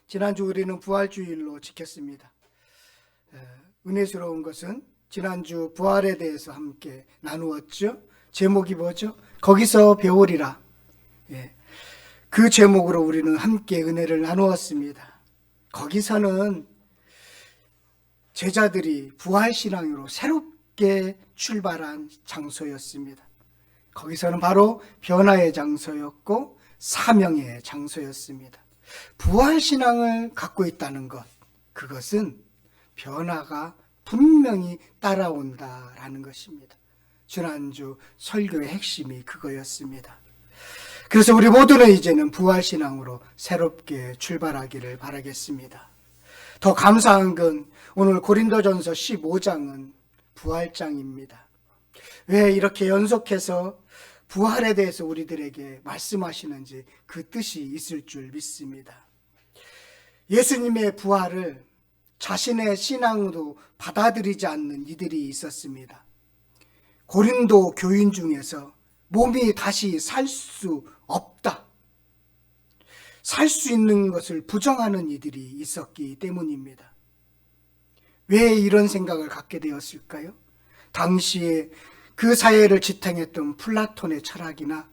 지난주 우리는 부활주일로 지켰습니다. 은혜스러운 것은 지난주 부활에 대해서 함께 나누었죠. 제목이 뭐죠? 거기서 배우리라. 그 제목으로 우리는 함께 은혜를 나누었습니다. 거기서는 제자들이 부활신앙으로 새롭게 출발한 장소였습니다. 거기서는 바로 변화의 장소였고 사명의 장소였습니다. 부활신앙을 갖고 있다는 것, 그것은 변화가 분명히 따라온다라는 것입니다. 지난주 설교의 핵심이 그거였습니다. 그래서 우리 모두는 이제는 부활신앙으로 새롭게 출발하기를 바라겠습니다. 더 감사한 건 오늘 고린도전서 15장은 부활장입니다. 왜 이렇게 연속해서 부활에 대해서 우리들에게 말씀하시는지 그 뜻이 있을 줄 믿습니다. 예수님의 부활을 자신의 신앙으로 받아들이지 않는 이들이 있었습니다. 고린도 교인 중에서 몸이 다시 살 수 없다, 살 수 있는 것을 부정하는 이들이 있었기 때문입니다. 왜 이런 생각을 갖게 되었을까요? 당시에 그 사회를 지탱했던 플라톤의 철학이나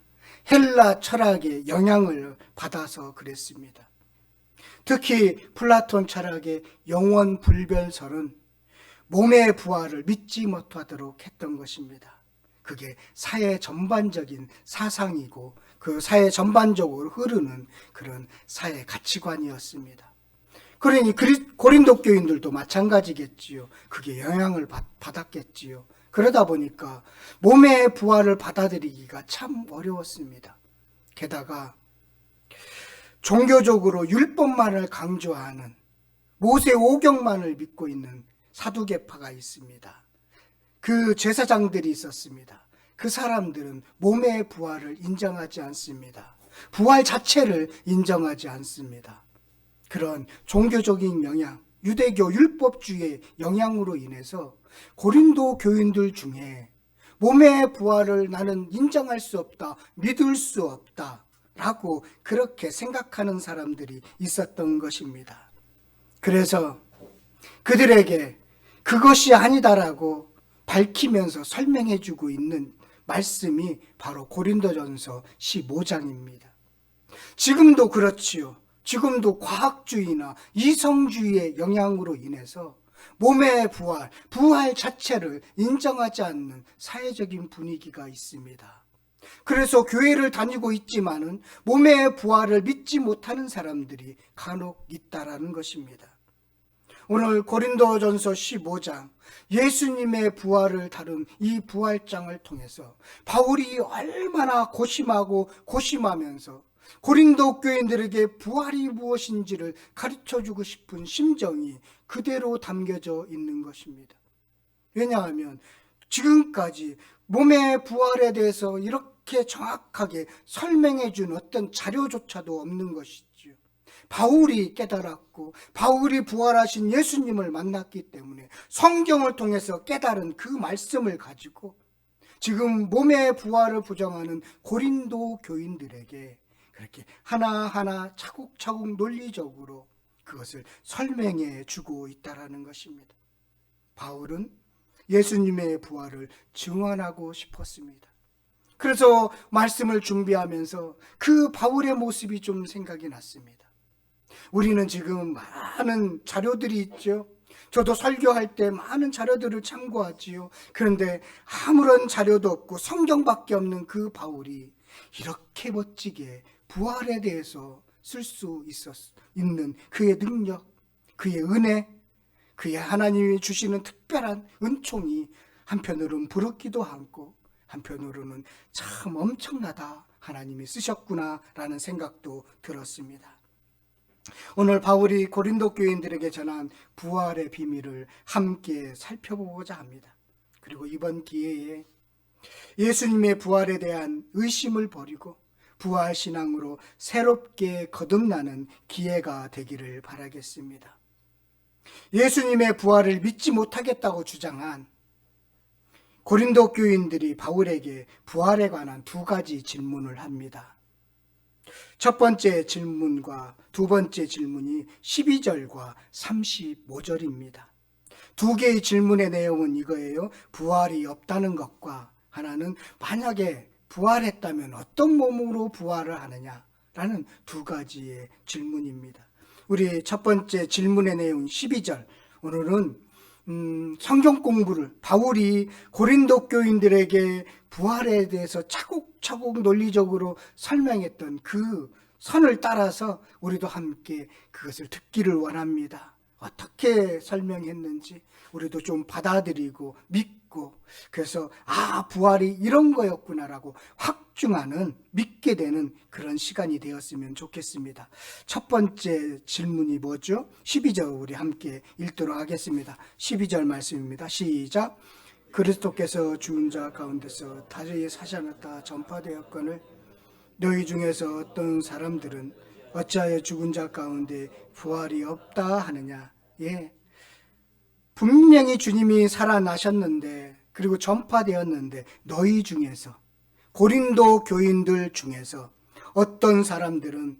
헬라 철학의 영향을 받아서 그랬습니다. 특히 플라톤 철학의 영원불변설은 몸의 부활을 믿지 못하도록 했던 것입니다. 그게 사회 전반적인 사상이고 그 사회 전반적으로 흐르는 그런 사회 가치관이었습니다. 그러니 고린도 교인들도 마찬가지겠지요. 그게 영향을 받았겠지요. 그러다 보니까 몸의 부활을 받아들이기가 참 어려웠습니다. 게다가 종교적으로 율법만을 강조하는 모세 오경만을 믿고 있는 사두개파가 있습니다. 그 제사장들이 있었습니다. 그 사람들은 몸의 부활을 인정하지 않습니다. 부활 자체를 인정하지 않습니다. 그런 종교적인 영향, 유대교 율법주의의 영향으로 인해서 고린도 교인들 중에 몸의 부활을 나는 인정할 수 없다, 믿을 수 없다 라고 그렇게 생각하는 사람들이 있었던 것입니다. 그래서 그들에게 그것이 아니다라고 밝히면서 설명해 주고 있는 말씀이 바로 고린도전서 15장입니다. 지금도 그렇지요. 지금도 과학주의나 이성주의의 영향으로 인해서 몸의 부활 자체를 인정하지 않는 사회적인 분위기가 있습니다. 그래서 교회를 다니고 있지만은 몸의 부활을 믿지 못하는 사람들이 간혹 있다라는 것입니다. 오늘 고린도전서 15장 예수님의 부활을 다룬 이 부활장을 통해서 바울이 얼마나 고심하면서 고린도 교인들에게 부활이 무엇인지를 가르쳐주고 싶은 심정이 그대로 담겨져 있는 것입니다. 왜냐하면 지금까지 몸의 부활에 대해서 이렇게 정확하게 설명해 준 어떤 자료조차도 없는 것이지요. 바울이 깨달았고 바울이 부활하신 예수님을 만났기 때문에 성경을 통해서 깨달은 그 말씀을 가지고 지금 몸의 부활을 부정하는 고린도 교인들에게 그렇게 하나하나 차곡차곡 논리적으로 그것을 설명해 주고 있다는 것입니다. 바울은 예수님의 부활을 증언하고 싶었습니다. 그래서 말씀을 준비하면서 그 바울의 모습이 좀 생각이 났습니다. 우리는 지금 많은 자료들이 있죠. 저도 설교할 때 많은 자료들을 참고하지요. 그런데 아무런 자료도 없고 성경밖에 없는 그 바울이 이렇게 멋지게 부활에 대해서 쓸 수 있는 그의 능력, 그의 은혜, 그의 하나님이 주시는 특별한 은총이 한편으로는 부럽기도 하고 한편으로는 참 엄청나다, 하나님이 쓰셨구나라는 생각도 들었습니다. 오늘 바울이 고린도 교인들에게 전한 부활의 비밀을 함께 살펴보고자 합니다. 그리고 이번 기회에 예수님의 부활에 대한 의심을 버리고 부활신앙으로 새롭게 거듭나는 기회가 되기를 바라겠습니다. 예수님의 부활을 믿지 못하겠다고 주장한 고린도 교인들이 바울에게 부활에 관한 두 가지 질문을 합니다. 첫 번째 질문과 두 번째 질문이 12절과 35절입니다. 두 개의 질문의 내용은 이거예요. 부활이 없다는 것과 하나는 만약에 부활했다면 어떤 몸으로 부활을 하느냐라는 두 가지의 질문입니다. 우리 첫 번째 질문의 내용 12절, 오늘은 성경 공부를 바울이 고린도 교인들에게 부활에 대해서 차곡차곡 논리적으로 설명했던 그 선을 따라서 우리도 함께 그것을 듣기를 원합니다. 어떻게 설명했는지 우리도 좀 받아들이고 믿고, 그래서 부활이 이런 거였구나라고 확증하는, 믿게 되는 그런 시간이 되었으면 좋겠습니다. 첫 번째 질문이 뭐죠? 12절 우리 함께 읽도록 하겠습니다. 12절 말씀입니다. 시작. 그리스도께서 죽은 자 가운데서 다시 사셨다 전파되었거늘 너희 중에서 어떤 사람들은 어찌하여 죽은 자 가운데 부활이 없다 하느냐. 분명히 주님이 살아나셨는데, 그리고 전파되었는데, 너희 중에서, 고린도 교인들 중에서 어떤 사람들은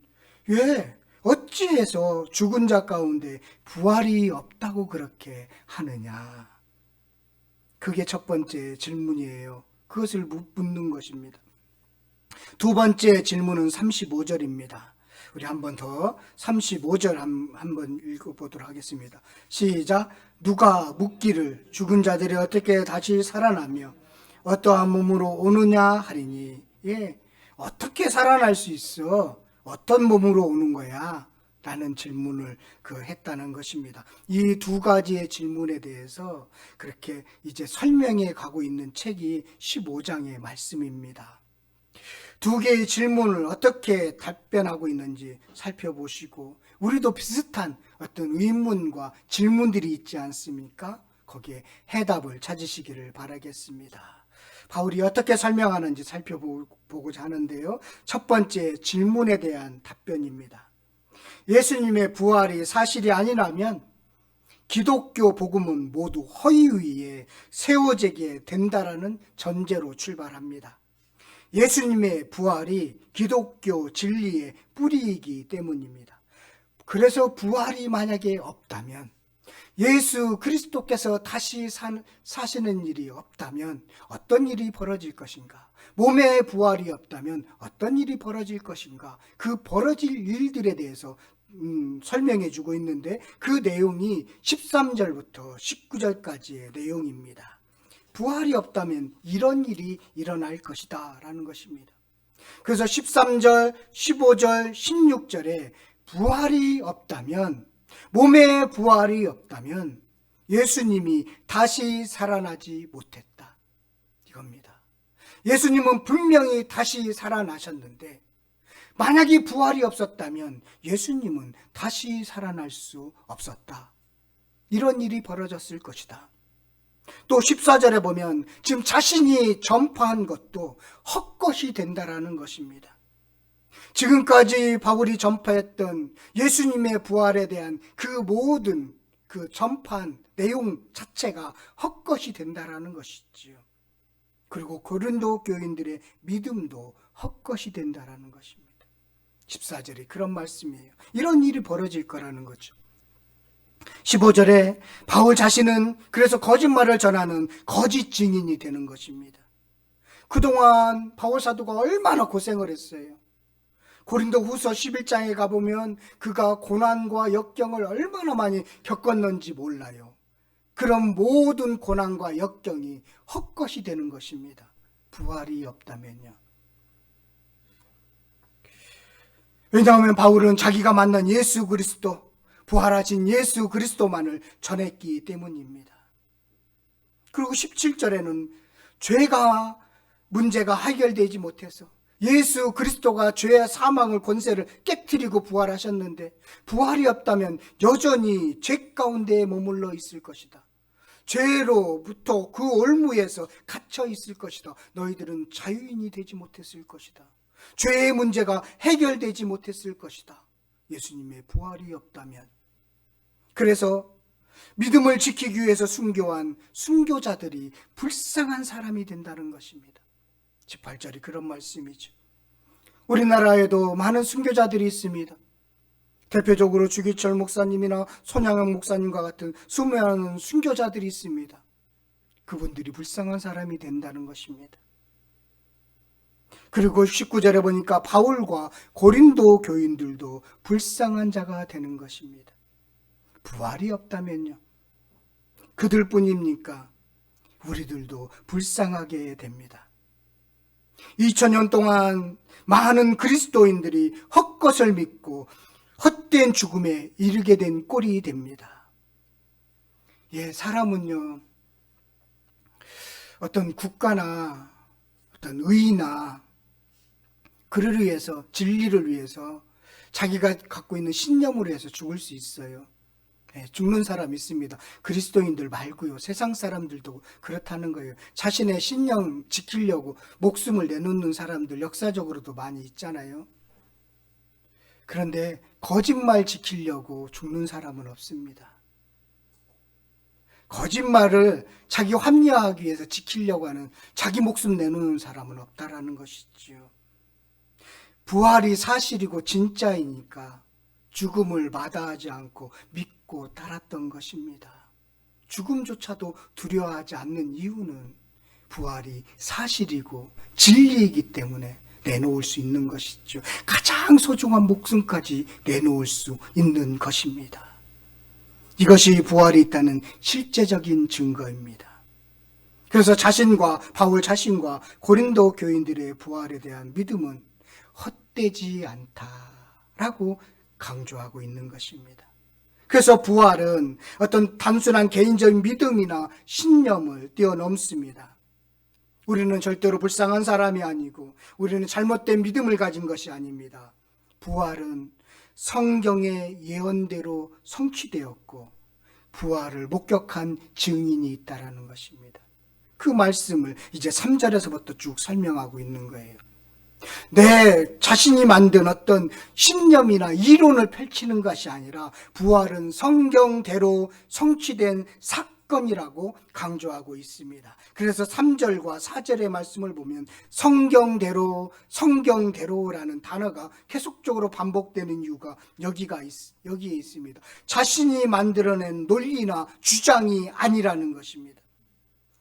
왜 어찌해서 죽은 자 가운데 부활이 없다고 그렇게 하느냐. 그게 첫 번째 질문이에요. 그것을 묻는 것입니다. 두 번째 질문은 35절입니다. 우리 한 번 더 35절 한번 읽어보도록 하겠습니다. 시작. 누가 묻기를 죽은 자들이 어떻게 다시 살아나며 어떠한 몸으로 오느냐 하리니. 어떻게 살아날 수 있어? 어떤 몸으로 오는 거야? 라는 질문을 했다는 것입니다. 이 두 가지의 질문에 대해서 그렇게 이제 설명해 가고 있는 책이 15장의 말씀입니다. 두 개의 질문을 어떻게 답변하고 있는지 살펴보시고, 우리도 비슷한 어떤 의문과 질문들이 있지 않습니까? 거기에 해답을 찾으시기를 바라겠습니다. 바울이 어떻게 설명하는지 살펴보고자 하는데요. 첫 번째 질문에 대한 답변입니다. 예수님의 부활이 사실이 아니라면 기독교 복음은 모두 허위 위에 세워지게 된다라는 전제로 출발합니다. 예수님의 부활이 기독교 진리의 뿌리이기 때문입니다. 그래서 부활이 만약에 없다면, 예수 그리스도께서 다시 사시는 일이 없다면 어떤 일이 벌어질 것인가? 몸의 부활이 없다면 어떤 일이 벌어질 것인가? 그 벌어질 일들에 대해서 설명해 주고 있는데, 그 내용이 13절부터 19절까지의 내용입니다. 부활이 없다면 이런 일이 일어날 것이다 라는 것입니다. 그래서 13절, 15절, 16절에 부활이 없다면, 몸의 부활이 없다면 예수님이 다시 살아나지 못했다, 이겁니다. 예수님은 분명히 다시 살아나셨는데, 만약에 부활이 없었다면 예수님은 다시 살아날 수 없었다. 이런 일이 벌어졌을 것이다. 또 14절에 보면 지금 자신이 전파한 것도 헛것이 된다라는 것입니다. 지금까지 바울이 전파했던 예수님의 부활에 대한 그 모든 그 전파한 내용 자체가 헛것이 된다라는 것이지요. 그리고 고린도 교인들의 믿음도 헛것이 된다라는 것입니다. 14절이 그런 말씀이에요. 이런 일이 벌어질 거라는 거죠. 15절에 바울 자신은 그래서 거짓말을 전하는 거짓 증인이 되는 것입니다. 그동안 바울 사도가 얼마나 고생을 했어요. 고린도 후서 11장에 가보면 그가 고난과 역경을 얼마나 많이 겪었는지 몰라요. 그런 모든 고난과 역경이 헛것이 되는 것입니다. 부활이 없다면요. 왜냐하면 바울은 자기가 만난 예수 그리스도, 부활하신 예수 그리스도만을 전했기 때문입니다. 그리고 17절에는 죄가 문제가 해결되지 못해서 예수 그리스도가 죄의 사망을 권세를 깨트리고 부활하셨는데, 부활이 없다면 여전히 죄 가운데 머물러 있을 것이다. 죄로부터 그 올무에서 갇혀 있을 것이다. 너희들은 자유인이 되지 못했을 것이다. 죄의 문제가 해결되지 못했을 것이다. 예수님의 부활이 없다면. 그래서 믿음을 지키기 위해서 순교한 순교자들이 불쌍한 사람이 된다는 것입니다. 18절이 그런 말씀이죠. 우리나라에도 많은 순교자들이 있습니다. 대표적으로 주기철 목사님이나 손양영 목사님과 같은 수많은 순교자들이 있습니다. 그분들이 불쌍한 사람이 된다는 것입니다. 그리고 19절에 보니까 바울과 고린도 교인들도 불쌍한 자가 되는 것입니다. 부활이 없다면요, 그들뿐입니까? 우리들도 불쌍하게 됩니다. 2000년 동안 많은 그리스도인들이 헛것을 믿고 헛된 죽음에 이르게 된 꼴이 됩니다. 사람은요, 어떤 국가나 어떤 의나 그를 위해서, 진리를 위해서 자기가 갖고 있는 신념으로 해서 죽을 수 있어요. 죽는 사람 있습니다. 그리스도인들 말고요, 세상 사람들도 그렇다는 거예요. 자신의 신념 지키려고 목숨을 내놓는 사람들 역사적으로도 많이 있잖아요. 그런데 거짓말 지키려고 죽는 사람은 없습니다. 거짓말을 자기 합리화하기 위해서 지키려고 하는, 자기 목숨 내놓는 사람은 없다라는 것이지요. 부활이 사실이고 진짜이니까 죽음을 마다하지 않고 믿고 따랐던 것입니다. 죽음조차도 두려워하지 않는 이유는 부활이 사실이고 진리이기 때문에 내놓을 수 있는 것이죠. 가장 소중한 목숨까지 내놓을 수 있는 것입니다. 이것이 부활이 있다는 실제적인 증거입니다. 그래서 바울 자신과 고린도 교인들의 부활에 대한 믿음은 헛되지 않다라고 강조하고 있는 것입니다. 그래서 부활은 어떤 단순한 개인적인 믿음이나 신념을 뛰어넘습니다. 우리는 절대로 불쌍한 사람이 아니고 우리는 잘못된 믿음을 가진 것이 아닙니다. 부활은 성경의 예언대로 성취되었고 부활을 목격한 증인이 있다라는 것입니다. 그 말씀을 이제 3절에서부터 쭉 설명하고 있는 거예요. 내 자신이 만든 어떤 신념이나 이론을 펼치는 것이 아니라 부활은 성경대로 성취된 사건이라고 강조하고 있습니다. 그래서 3절과 4절의 말씀을 보면 성경대로라는 단어가 계속적으로 반복되는 이유가 여기에 있습니다. 자신이 만들어낸 논리나 주장이 아니라는 것입니다.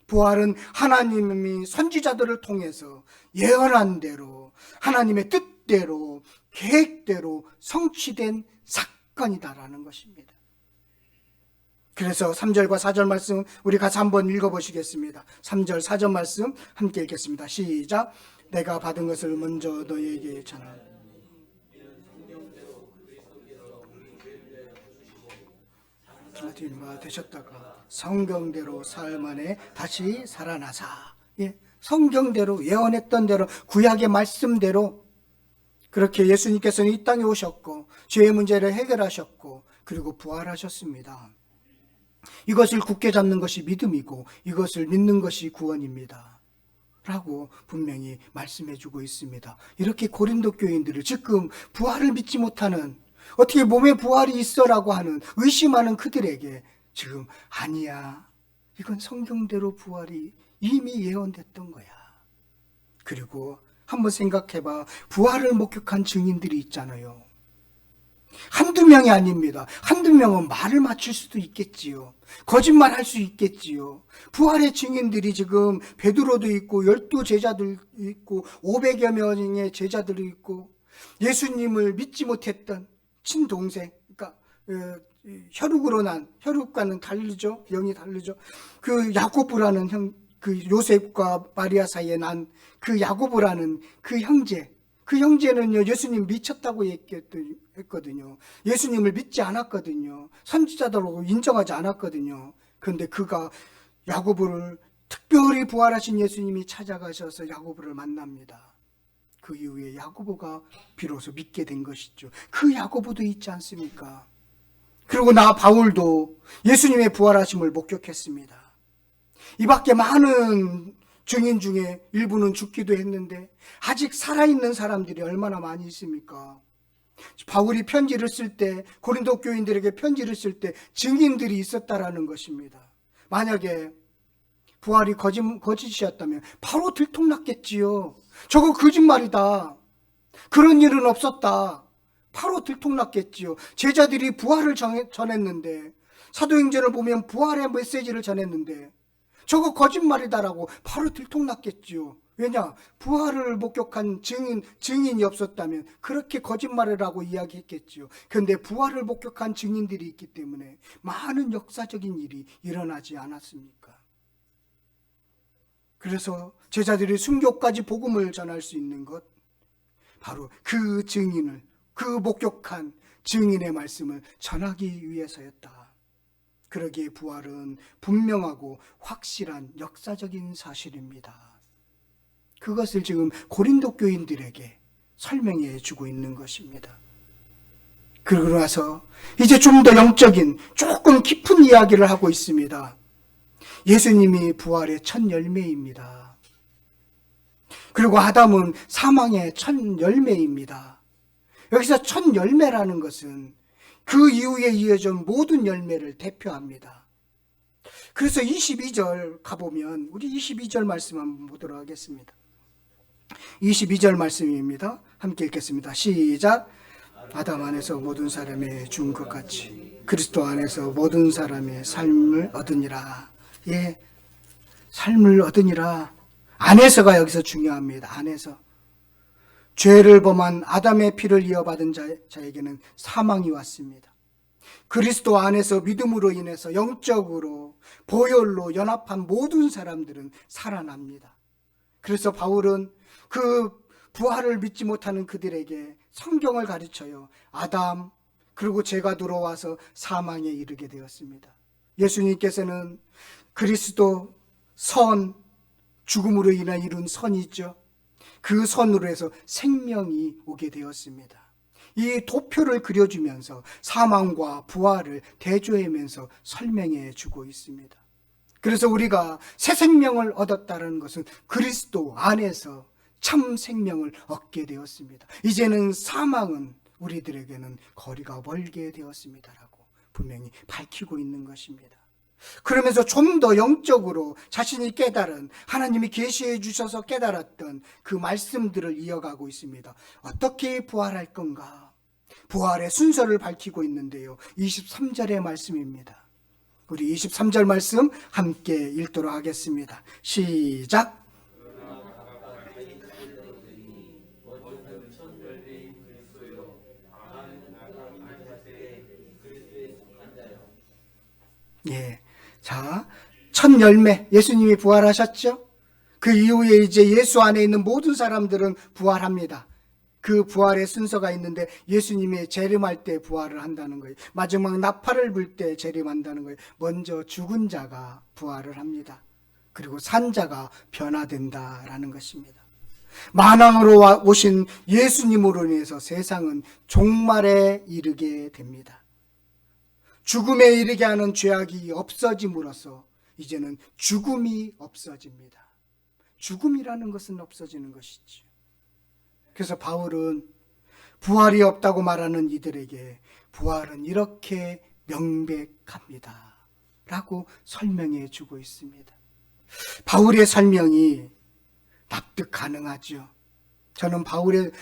부활은 하나님이 선지자들을 통해서 예언한 대로 하나님의 뜻대로 계획대로 성취된 사건이다라는 것입니다. 그래서 3절과 4절 말씀 우리 같이 한번 읽어보시겠습니다. 3절 4절 말씀 함께 읽겠습니다. 시작. 내가 받은 것을 먼저 너희에게 전하노니 되셨다가 성경대로 사흘 만에 다시 살아나사. 성경대로 예언했던 대로 구약의 말씀대로 그렇게 예수님께서는 이 땅에 오셨고 죄의 문제를 해결하셨고 그리고 부활하셨습니다. 이것을 굳게 잡는 것이 믿음이고 이것을 믿는 것이 구원입니다 라고 분명히 말씀해 주고 있습니다. 이렇게 고린도 교인들을 지금 부활을 믿지 못하는, 어떻게 몸에 부활이 있어라고 하는 의심하는 그들에게 지금 아니야, 이건 성경대로 부활이 이미 예언됐던 거야. 그리고 한번 생각해봐. 부활을 목격한 증인들이 있잖아요. 한두 명이 아닙니다. 한두 명은 말을 맞출 수도 있겠지요. 거짓말할 수 있겠지요. 부활의 증인들이 지금 베드로도 있고 12 제자들 있고 500여 명의 제자들이 있고 예수님을 믿지 못했던 친동생, 그러니까 혈육과는 다르죠. 영이 다르죠. 그 야고보라는 그 요셉과 마리아 사이에 난 그 야고보라는 그 형제는요, 예수님 미쳤다고 했거든요. 예수님을 믿지 않았거든요. 선지자들로 인정하지 않았거든요. 그런데 그가 야고보를, 특별히 부활하신 예수님이 찾아가셔서 야고보를 만납니다. 그 이후에 야고보가 비로소 믿게 된 것이죠. 그 야고보도 있지 않습니까? 그리고 나 바울도 예수님의 부활하심을 목격했습니다. 이 밖에 많은 증인 중에 일부는 죽기도 했는데 아직 살아있는 사람들이 얼마나 많이 있습니까? 바울이 편지를 쓸 때, 고린도 교인들에게 편지를 쓸 때 증인들이 있었다라는 것입니다. 만약에 부활이 거짓이었다면 바로 들통났겠지요. 저거 거짓말이다. 그런 일은 없었다. 바로 들통났겠지요. 제자들이 부활을 전했는데, 사도행전을 보면 부활의 메시지를 전했는데 저거 거짓말이다라고 바로 들통났겠지요. 왜냐? 부활을 목격한 증인이 없었다면 그렇게 거짓말을 하고 이야기했겠지요. 그런데 부활을 목격한 증인들이 있기 때문에 많은 역사적인 일이 일어나지 않았습니까? 그래서 제자들이 순교까지 복음을 전할 수 있는 것, 바로 그 증인을, 그 목격한 증인의 말씀을 전하기 위해서였다. 그러기에 부활은 분명하고 확실한 역사적인 사실입니다. 그것을 지금 고린도 교인들에게 설명해 주고 있는 것입니다. 그러고 나서 이제 좀 더 영적인, 조금 깊은 이야기를 하고 있습니다. 예수님이 부활의 첫 열매입니다. 그리고 아담은 사망의 첫 열매입니다. 여기서 첫 열매라는 것은 그 이후에 이어진 모든 열매를 대표합니다. 그래서 22절 가보면 우리 22절 말씀 한번 보도록 하겠습니다. 22절 말씀입니다. 함께 읽겠습니다. 시작. 아담 안에서 모든 사람의 죽은 것 같이 그리스도 안에서 모든 사람의 삶을 얻으니라. 예, 삶을 얻으니라. 안에서가 여기서 중요합니다. 안에서. 죄를 범한 아담의 피를 이어받은 자에게는 사망이 왔습니다. 그리스도 안에서 믿음으로 인해서 영적으로 보혈로 연합한 모든 사람들은 살아납니다. 그래서 바울은 그 부활을 믿지 못하는 그들에게 성경을 가르쳐요. 아담, 그리고 죄가 들어와서 사망에 이르게 되었습니다. 예수님께서는 그리스도 선, 죽음으로 인해 이룬 선이 있죠. 그 선으로 해서 생명이 오게 되었습니다. 이 도표를 그려주면서 사망과 부활을 대조하면서 설명해 주고 있습니다. 그래서 우리가 새 생명을 얻었다는 것은 그리스도 안에서 참 생명을 얻게 되었습니다. 이제는 사망은 우리들에게는 거리가 멀게 되었습니다라고 분명히 밝히고 있는 것입니다. 그러면서 좀 더 영적으로 자신이 깨달은, 하나님이 계시해 주셔서 깨달았던 그 말씀들을 이어가고 있습니다. 어떻게 부활할 건가? 부활의 순서를 밝히고 있는데요. 23절의 말씀입니다. 우리 23절 말씀 함께 읽도록 하겠습니다. 시작. 예. 자, 첫 열매, 예수님이 부활하셨죠? 그 이후에 이제 예수 안에 있는 모든 사람들은 부활합니다. 그 부활의 순서가 있는데 예수님이 재림할 때 부활을 한다는 거예요. 마지막 나팔을 불 때 재림한다는 거예요. 먼저 죽은 자가 부활을 합니다. 그리고 산 자가 변화된다라는 것입니다. 만왕으로 오신 예수님으로 인해서 세상은 종말에 이르게 됩니다. 죽음에 이르게 하는 죄악이 없어짐으로써 이제는 죽음이 없어집니다. 죽음이라는 것은 없어지는 것이죠. 그래서 바울은 부활이 없다고 말하는 이들에게 부활은 이렇게 명백합니다 라고 설명해 주고 있습니다. 바울의 설명이 납득 가능하죠. 저는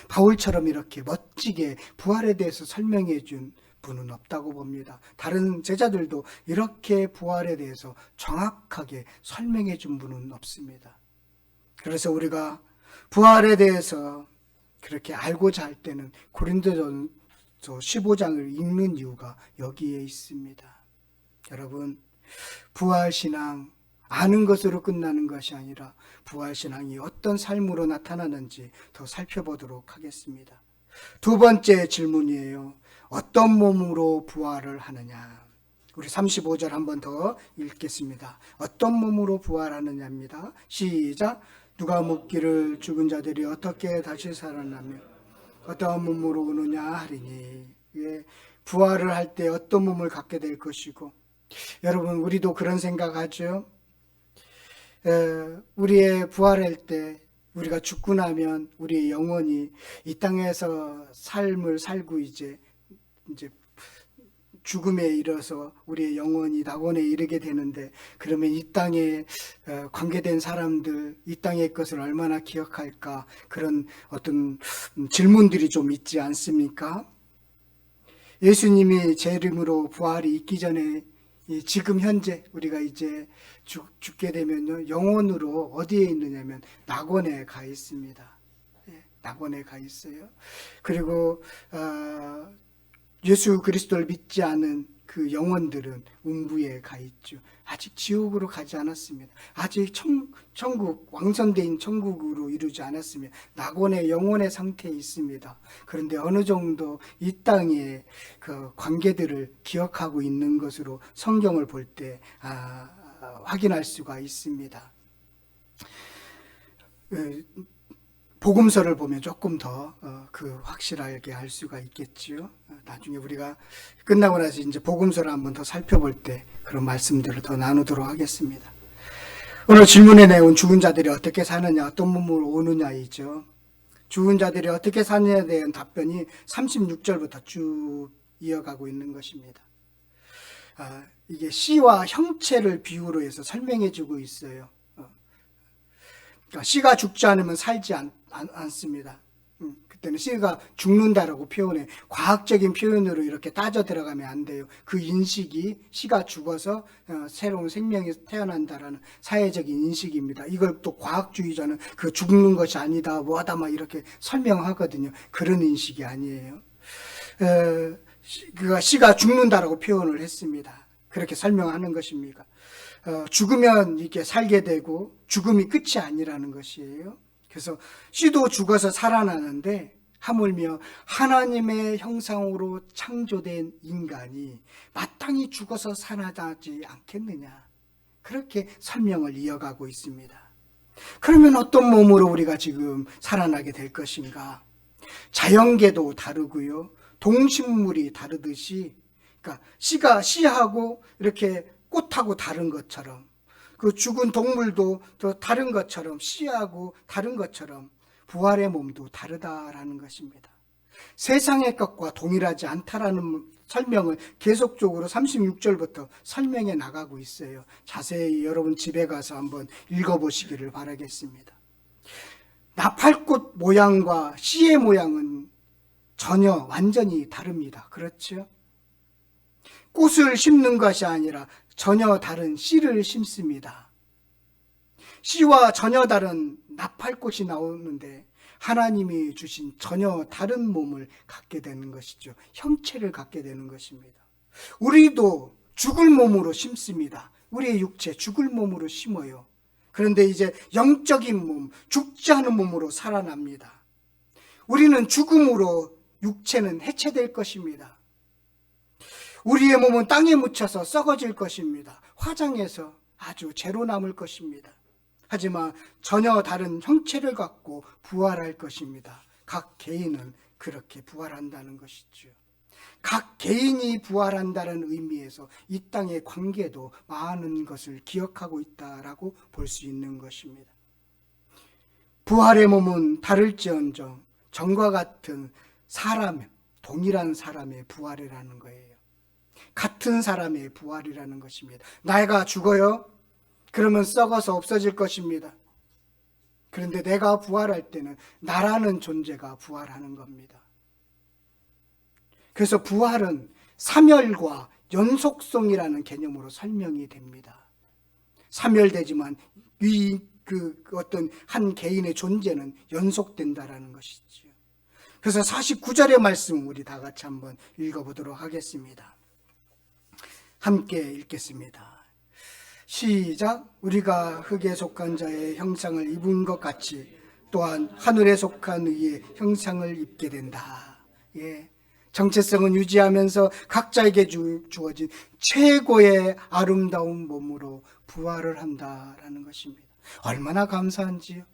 바울처럼 이렇게 멋지게 부활에 대해서 설명해 준 분은 없다고 봅니다. 다른 제자들도 이렇게 부활에 대해서 정확하게 설명해 준 분은 없습니다. 그래서 우리가 부활에 대해서 그렇게 알고자 할 때는 고린도전서 15장을 읽는 이유가 여기에 있습니다. 여러분, 부활신앙 아는 것으로 끝나는 것이 아니라 부활신앙이 어떤 삶으로 나타나는지 더 살펴보도록 하겠습니다. 두 번째 질문이에요. 어떤 몸으로 부활을 하느냐? 우리 35절 한 번 더 읽겠습니다. 어떤 몸으로 부활하느냐입니다. 시작. 누가 묻기를 죽은 자들이 어떻게 다시 살아나며 어떤 몸으로 오느냐 하리니. 예, 부활을 할 때 어떤 몸을 갖게 될 것이고, 여러분 우리도 그런 생각하죠. 우리의 부활할 때 우리가 죽고 나면 우리의 영혼이 이 땅에서 삶을 살고 이제 죽음에 이르러서 우리의 영혼이 낙원에 이르게 되는데, 그러면 이 땅에 관계된 사람들, 이 땅의 것을 얼마나 기억할까, 그런 어떤 질문들이 좀 있지 않습니까? 예수님이 제 이름으로 부활이 있기 전에 지금 현재 우리가 이제 죽게 되면요, 영혼으로 어디에 있느냐면 낙원에 가 있습니다. 낙원에 가 있어요. 그리고 예수 그리스도를 믿지 않은 그 영혼들은 음부에 가 있죠. 아직 지옥으로 가지 않았습니다. 아직 천국, 왕선대인 천국으로 이루지 않았습니다. 낙원의 영혼의 상태에 있습니다. 그런데 어느 정도 이 땅의 그 관계들을 기억하고 있는 것으로 성경을 볼 때 확인할 수가 있습니다. 복음서를 보면 조금 더 확실하게 할 수가 있겠지요. 나중에 우리가 끝나고 나서 이제 복음서를 한번 더 살펴볼 때 그런 말씀들을 더 나누도록 하겠습니다. 오늘 질문에 내온 죽은 자들이 어떻게 사느냐, 어떤 몸으로 오느냐이죠. 죽은 자들이 어떻게 사느냐에 대한 답변이 36절부터 쭉 이어가고 있는 것입니다. 이게 씨와 형체를 비유로 해서 설명해 주고 있어요. 그러니까 씨가 죽지 않으면 살지 않습니다. 그때는 씨가 죽는다라고 표현해. 과학적인 표현으로 이렇게 따져 들어가면 안 돼요. 그 인식이 씨가 죽어서 새로운 생명이 태어난다라는 사회적인 인식입니다. 이걸 또 과학주의자는 그 죽는 것이 아니다, 뭐하다 막 이렇게 설명하거든요. 그런 인식이 아니에요. 씨가 죽는다라고 표현을 했습니다. 그렇게 설명하는 것입니다. 죽으면 이게 살게 되고 죽음이 끝이 아니라는 것이에요. 그래서 씨도 죽어서 살아나는데 하물며 하나님의 형상으로 창조된 인간이 마땅히 죽어서 살아나지 않겠느냐, 그렇게 설명을 이어가고 있습니다. 그러면 어떤 몸으로 우리가 지금 살아나게 될 것인가? 자연계도 다르고요, 동식물이 다르듯이, 그러니까 씨하고 이렇게 꽃하고 다른 것처럼, 그 죽은 동물도 또 다른 것처럼, 씨하고 다른 것처럼 부활의 몸도 다르다라는 것입니다. 세상의 것과 동일하지 않다라는 설명을 계속적으로 36절부터 설명해 나가고 있어요. 자세히 여러분 집에 가서 한번 읽어보시기를 바라겠습니다. 나팔꽃 모양과 씨의 모양은 전혀 완전히 다릅니다. 그렇죠? 꽃을 심는 것이 아니라 전혀 다른 씨를 심습니다. 씨와 전혀 다른 나팔꽃이 나오는데 하나님이 주신 전혀 다른 몸을 갖게 되는 것이죠. 형체를 갖게 되는 것입니다. 우리도 죽을 몸으로 심습니다. 우리의 육체 죽을 몸으로 심어요. 그런데 이제 영적인 몸, 죽지 않은 몸으로 살아납니다. 우리는 죽음으로 육체는 해체될 것입니다. 우리의 몸은 땅에 묻혀서 썩어질 것입니다. 화장해서 아주 재로 남을 것입니다. 하지만 전혀 다른 형체를 갖고 부활할 것입니다. 각 개인은 그렇게 부활한다는 것이죠. 각 개인이 부활한다는 의미에서 이 땅의 관계도 많은 것을 기억하고 있다라고 볼 수 있는 것입니다. 부활의 몸은 다를지언정 전과 같은 사람, 동일한 사람의 부활이라는 거예요. 같은 사람의 부활이라는 것입니다. 내가 죽어요? 그러면 썩어서 없어질 것입니다. 그런데 내가 부활할 때는 나라는 존재가 부활하는 겁니다. 그래서 부활은 사멸과 연속성이라는 개념으로 설명이 됩니다. 사멸되지만 어떤 한 개인의 존재는 연속된다라는 것이죠. 그래서 49절의 말씀 우리 다 같이 한번 읽어보도록 하겠습니다. 함께 읽겠습니다. 시작. 우리가 흙에 속한 자의 형상을 입은 것 같이 또한 하늘에 속한 의의 형상을 입게 된다. 정체성은 유지하면서 각자에게 주어진 최고의 아름다운 몸으로 부활을 한다라는 것입니다. 얼마나 감사한지요.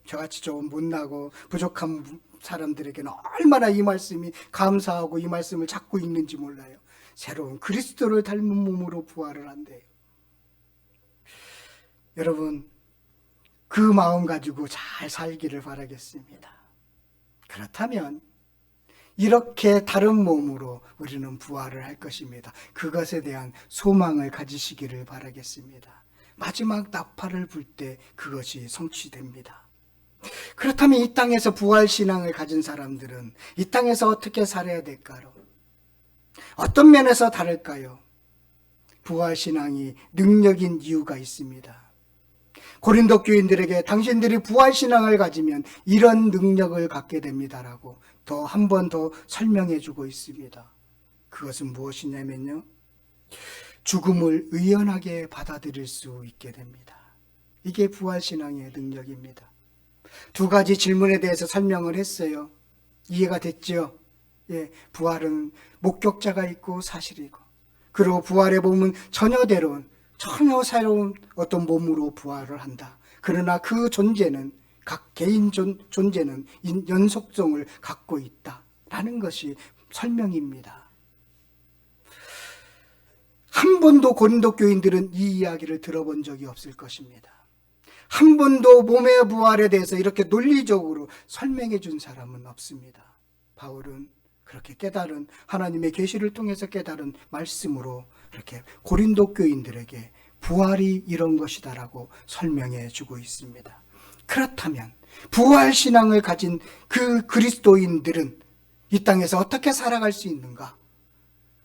저같이 좀 못나고 부족한 사람들에게는 얼마나 이 말씀이 감사하고 이 말씀을 찾고 있는지 몰라요. 새로운 그리스도를 닮은 몸으로 부활을 한대요. 여러분, 그 마음 가지고 잘 살기를 바라겠습니다. 그렇다면 이렇게 다른 몸으로 우리는 부활을 할 것입니다. 그것에 대한 소망을 가지시기를 바라겠습니다. 마지막 나팔을 불 때 그것이 성취됩니다. 그렇다면 이 땅에서 부활신앙을 가진 사람들은 이 땅에서 어떻게 살아야 될까요? 어떤 면에서 다를까요? 부활신앙이 능력인 이유가 있습니다. 고린도 교인들에게 당신들이 부활신앙을 가지면 이런 능력을 갖게 됩니다라고 더 한 번 더 설명해 주고 있습니다. 그것은 무엇이냐면요, 죽음을 의연하게 받아들일 수 있게 됩니다. 이게 부활신앙의 능력입니다. 두 가지 질문에 대해서 설명을 했어요. 이해가 됐죠? 예, 부활은 목격자가 있고 사실이고, 그리고 부활의 몸은 전혀 새로운 어떤 몸으로 부활을 한다. 그러나 그 존재는, 각 개인 존재는 연속성을 갖고 있다라는 것이 설명입니다. 한 번도 고린도 교인들은 이 이야기를 들어본 적이 없을 것입니다. 한 번도 몸의 부활에 대해서 이렇게 논리적으로 설명해 준 사람은 없습니다. 바울은 그렇게 깨달은, 하나님의 계시를 통해서 깨달은 말씀으로 이렇게 고린도 교인들에게 부활이 이런 것이다라고 설명해 주고 있습니다. 그렇다면 부활 신앙을 가진 그 그리스도인들은 이 땅에서 어떻게 살아갈 수 있는가?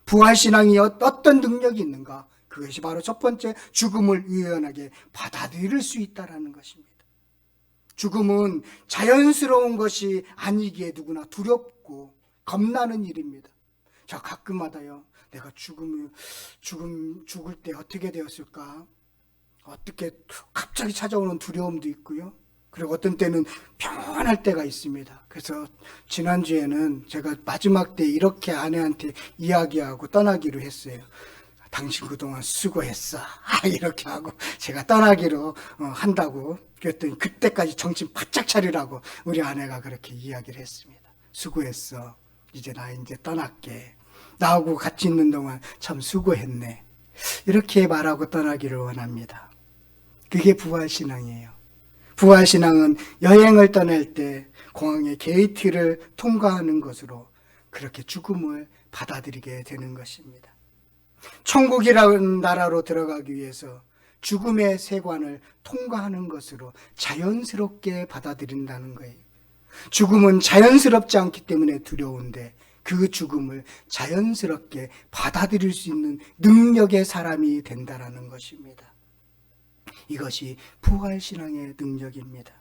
부활 신앙이 어떤 능력이 있는가? 그것이 바로 첫 번째, 죽음을 유연하게 받아들일 수 있다는 것입니다. 죽음은 자연스러운 것이 아니기에 누구나 두렵고 겁나는 일입니다. 저 가끔마다요, 내가 죽을 때 어떻게 되었을까? 어떻게 갑자기 찾아오는 두려움도 있고요. 그리고 어떤 때는 평안할 때가 있습니다. 그래서 지난주에는 제가 마지막 때 이렇게 아내한테 이야기하고 떠나기로 했어요. 당신 그동안 수고했어. 이렇게 하고 제가 떠나기로 한다고. 그랬더니 그때까지 정신 바짝 차리라고 우리 아내가 그렇게 이야기를 했습니다. 수고했어. 이제 떠날게. 나하고 같이 있는 동안 참 수고했네. 이렇게 말하고 떠나기를 원합니다. 그게 부활신앙이에요. 부활신앙은 여행을 떠날 때 공항의 게이트를 통과하는 것으로 그렇게 죽음을 받아들이게 되는 것입니다. 천국이라는 나라로 들어가기 위해서 죽음의 세관을 통과하는 것으로 자연스럽게 받아들인다는 거예요. 죽음은 자연스럽지 않기 때문에 두려운데 그 죽음을 자연스럽게 받아들일 수 있는 능력의 사람이 된다는 것입니다. 이것이 부활신앙의 능력입니다.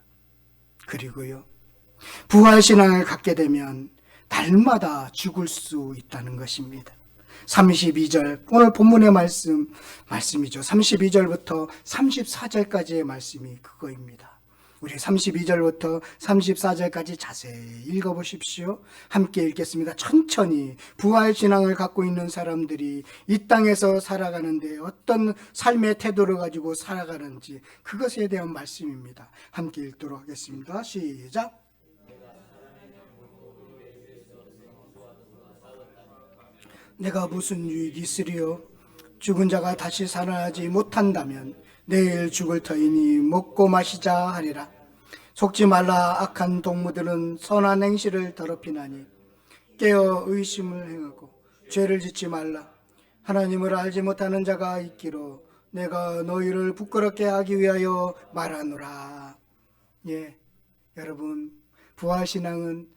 그리고요, 부활신앙을 갖게 되면 날마다 죽을 수 있다는 것입니다. 32절, 오늘 본문의 말씀이죠. 32절부터 34절까지의 말씀이 그거입니다. 우리 32절부터 34절까지 자세히 읽어보십시오. 함께 읽겠습니다. 천천히. 부활신앙을 갖고 있는 사람들이 이 땅에서 살아가는데 어떤 삶의 태도를 가지고 살아가는지 그것에 대한 말씀입니다. 함께 읽도록 하겠습니다. 시작. 내가 무슨 유익이 있으리요? 죽은 자가 다시 살아나지 못한다면 내일 죽을 터이니 먹고 마시자 하리라. 속지 말라. 악한 동무들은 선한 행실을 더럽히나니 깨어 의심을 행하고 죄를 짓지 말라. 하나님을 알지 못하는 자가 있기로 내가 너희를 부끄럽게 하기 위하여 말하노라. 예, 여러분, 부활신앙은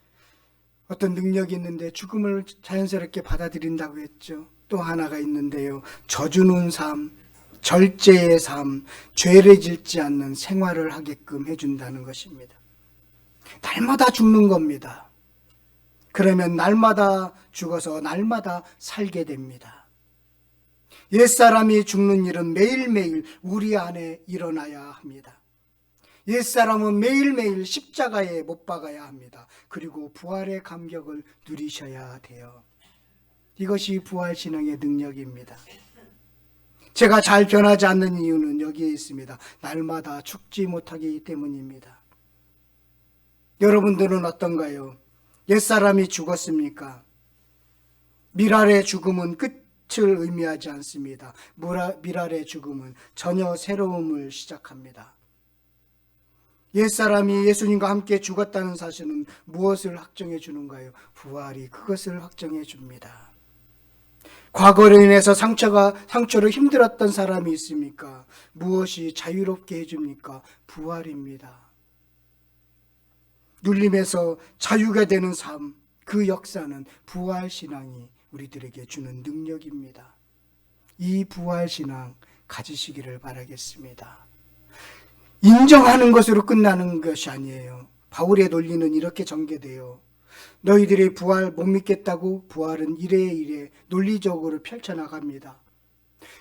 어떤 능력이 있는데 죽음을 자연스럽게 받아들인다고 했죠. 또 하나가 있는데요, 져주는 삶, 절제의 삶, 죄를 짓지 않는 생활을 하게끔 해준다는 것입니다. 날마다 죽는 겁니다. 그러면 날마다 죽어서 날마다 살게 됩니다. 옛사람이 죽는 일은 매일매일 우리 안에 일어나야 합니다. 옛사람은 매일매일 십자가에 못 박아야 합니다. 그리고 부활의 감격을 누리셔야 돼요. 이것이 부활신앙의 능력입니다. 제가 잘 변하지 않는 이유는 여기에 있습니다. 날마다 죽지 못하기 때문입니다. 여러분들은 어떤가요? 옛사람이 죽었습니까? 미랄의 죽음은 끝을 의미하지 않습니다. 미랄의 죽음은 전혀 새로움을 시작합니다. 옛사람이 예수님과 함께 죽었다는 사실은 무엇을 확정해 주는가요? 부활이 그것을 확정해 줍니다. 과거로 인해서 상처로 힘들었던 사람이 있습니까? 무엇이 자유롭게 해줍니까? 부활입니다. 눌림에서 자유가 되는 삶, 그 역사는 부활신앙이 우리들에게 주는 능력입니다. 이 부활신앙 가지시기를 바라겠습니다. 인정하는 것으로 끝나는 것이 아니에요. 바울의 논리는 이렇게 전개돼요. 너희들이 부활 못 믿겠다고? 부활은 이래 논리적으로 펼쳐나갑니다.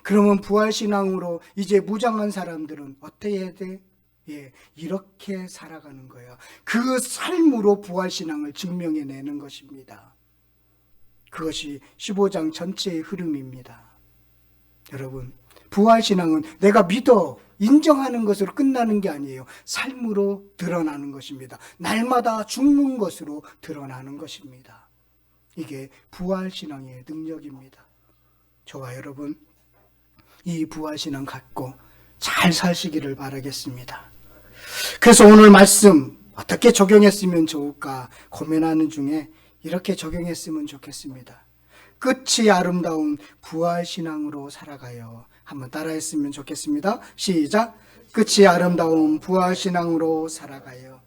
그러면 부활신앙으로 이제 무장한 사람들은 어떻게 해야 돼? 이렇게 살아가는 거예요. 그 삶으로 부활신앙을 증명해내는 것입니다. 그것이 15장 전체의 흐름입니다. 여러분, 부활신앙은 내가 믿어, 인정하는 것으로 끝나는 게 아니에요. 삶으로 드러나는 것입니다. 날마다 죽는 것으로 드러나는 것입니다. 이게 부활신앙의 능력입니다. 저와 여러분, 이 부활신앙 갖고 잘 사시기를 바라겠습니다. 그래서 오늘 말씀 어떻게 적용했으면 좋을까 고민하는 중에 이렇게 적용했으면 좋겠습니다. 끝이 아름다운 부활신앙으로 살아가요. 한번 따라했으면 좋겠습니다. 시작. 끝이 아름다운 부활신앙으로 살아가요.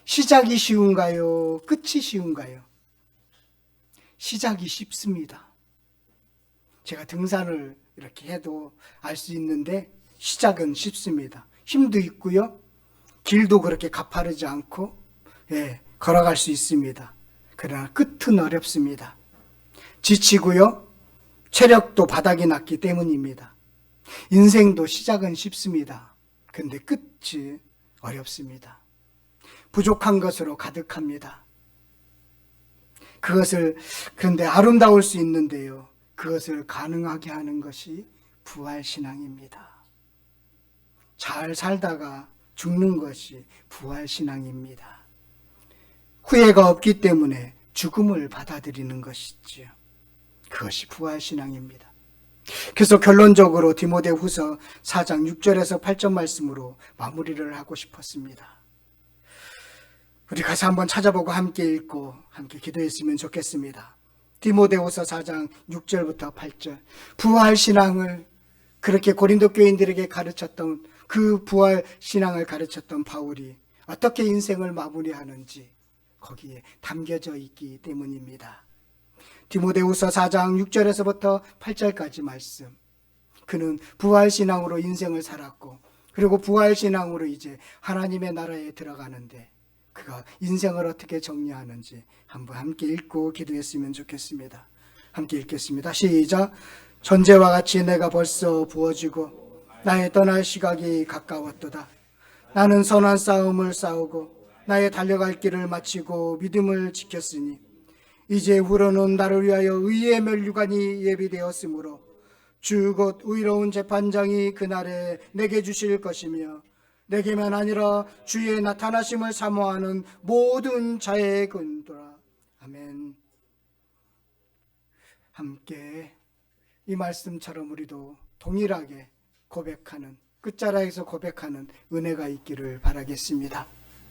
시작이 쉬운가요? 끝이 쉬운가요? 시작이 쉽습니다. 제가 등산을 이렇게 해도 알 수 있는데 시작은 쉽습니다. 힘도 있고요. 길도 그렇게 가파르지 않고 걸어갈 수 있습니다. 그러나 끝은 어렵습니다. 지치고요. 체력도 바닥이 났기 때문입니다. 인생도 시작은 쉽습니다. 근데 끝이 어렵습니다. 부족한 것으로 가득합니다. 그런데 아름다울 수 있는데요. 그것을 가능하게 하는 것이 부활신앙입니다. 잘 살다가 죽는 것이 부활신앙입니다. 후회가 없기 때문에 죽음을 받아들이는 것이지요. 그것이 부활신앙입니다. 그래서 결론적으로 디모데후서 4장 6절에서 8절 말씀으로 마무리를 하고 싶었습니다. 우리 가서 한번 찾아보고 함께 읽고 함께 기도했으면 좋겠습니다. 디모데후서 4장 6절부터 8절. 부활신앙을 그렇게 고린도 교인들에게 가르쳤던 그 부활신앙을 가르쳤던 바울이 어떻게 인생을 마무리하는지 거기에 담겨져 있기 때문입니다. 디모데후서 4장 6절에서부터 8절까지 말씀. 그는 부활신앙으로 인생을 살았고 그리고 부활신앙으로 이제 하나님의 나라에 들어가는데 그가 인생을 어떻게 정리하는지 한번 함께 읽고 기도했으면 좋겠습니다. 함께 읽겠습니다. 시작. 전제와 같이 내가 벌써 부어지고 나의 떠날 시각이 가까웠도다. 나는 선한 싸움을 싸우고 나의 달려갈 길을 마치고 믿음을 지켰으니 이제 후로는 나를 위하여 의의 면류관이 예비되었으므로 주 곧 의로운 재판장이 그날에 내게 주실 것이며 내게만 아니라 주의 나타나심을 사모하는 모든 자의 근도라. 아멘. 함께 이 말씀처럼 우리도 동일하게 고백하는, 끝자락에서 고백하는 은혜가 있기를 바라겠습니다.